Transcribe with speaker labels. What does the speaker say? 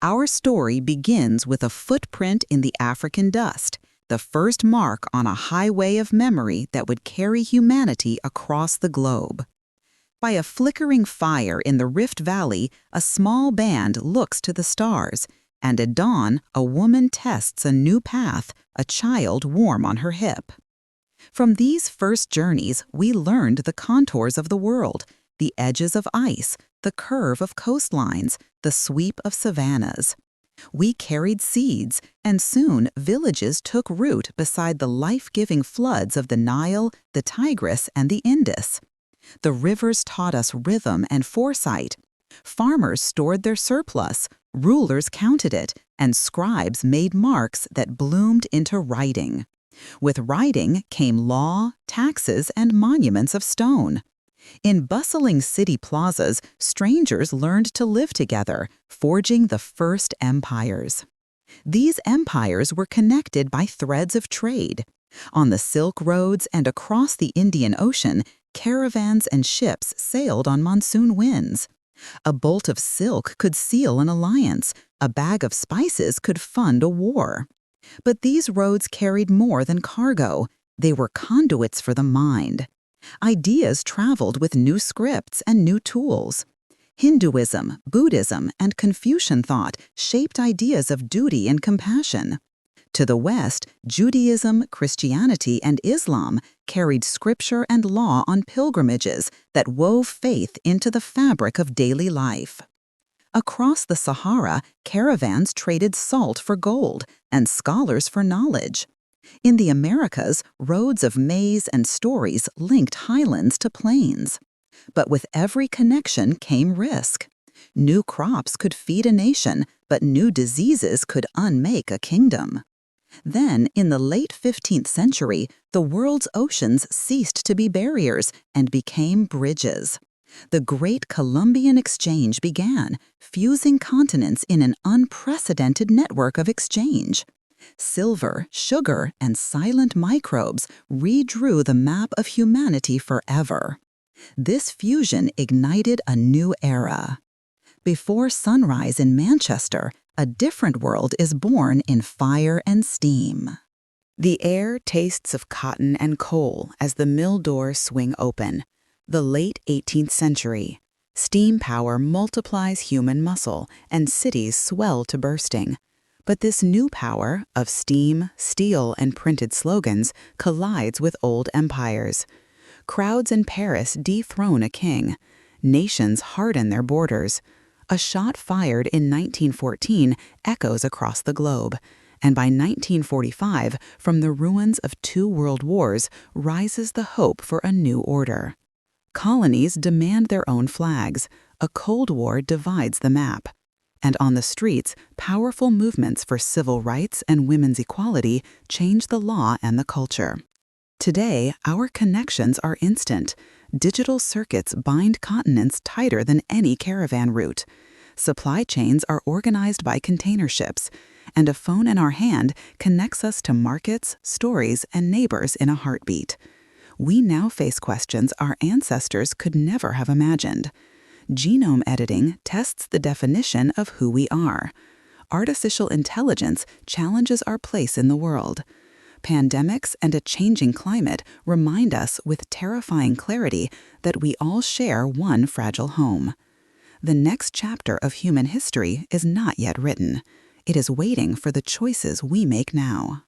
Speaker 1: Our story begins with a footprint in the African dust, the first mark on a highway of memory that would carry humanity across the globe. By a flickering fire in the Rift Valley, a small band looks to the stars, and at dawn, a woman tests a new path, a child warm on her hip. From these first journeys, we learned the contours of the world, the edges of ice, the curve of coastlines, the sweep of savannas. We carried seeds, and soon villages took root beside the life-giving floods of the Nile, the Tigris, and the Indus. The rivers taught us rhythm and foresight. Farmers stored their surplus, rulers counted it, and scribes made marks that bloomed into writing. With writing came law, taxes, and monuments of stone. In bustling city plazas, strangers learned to live together, forging the first empires. These empires were connected by threads of trade. On the Silk Roads and across the Indian Ocean, caravans and ships sailed on monsoon winds. A bolt of silk could seal an alliance, a bag of spices could fund a war. But these roads carried more than cargo. They were conduits for the mind. Ideas traveled with new scripts and new tools. Hinduism, Buddhism, and Confucian thought shaped ideas of duty and compassion. To the West, Judaism, Christianity, and Islam carried scripture and law on pilgrimages that wove faith into the fabric of daily life. Across the Sahara, caravans traded salt for gold and scholars for knowledge. In the Americas, roads of maize and stories linked highlands to plains. But with every connection came risk. New crops could feed a nation, but new diseases could unmake a kingdom. Then, in the late 15th century, the world's oceans ceased to be barriers and became bridges. The great Columbian Exchange began, fusing continents in an unprecedented network of exchange. Silver, sugar, and silent microbes redrew the map of humanity forever. This fusion ignited a new era. Before sunrise in Manchester, a different world is born in fire and steam. The air tastes of cotton and coal as the mill doors swing open. The late 18th century. Steam power multiplies human muscle, and cities swell to bursting. But this new power, of steam, steel, and printed slogans, collides with old empires. Crowds in Paris dethrone a king. Nations harden their borders. A shot fired in 1914 echoes across the globe. And by 1945, from the ruins of 2 world wars, rises the hope for a new order. Colonies demand their own flags. A Cold War divides the map. And on the streets, powerful movements for civil rights and women's equality change the law and the culture. Today, our connections are instant. Digital circuits bind continents tighter than any caravan route. Supply chains are organized by container ships, and a phone in our hand connects us to markets, stories, and neighbors in a heartbeat. We now face questions our ancestors could never have imagined. Genome editing tests the definition of who we are. Artificial intelligence challenges our place in the world. Pandemics and a changing climate remind us with terrifying clarity that we all share one fragile home. The next chapter of human history is not yet written. It is waiting for the choices we make now.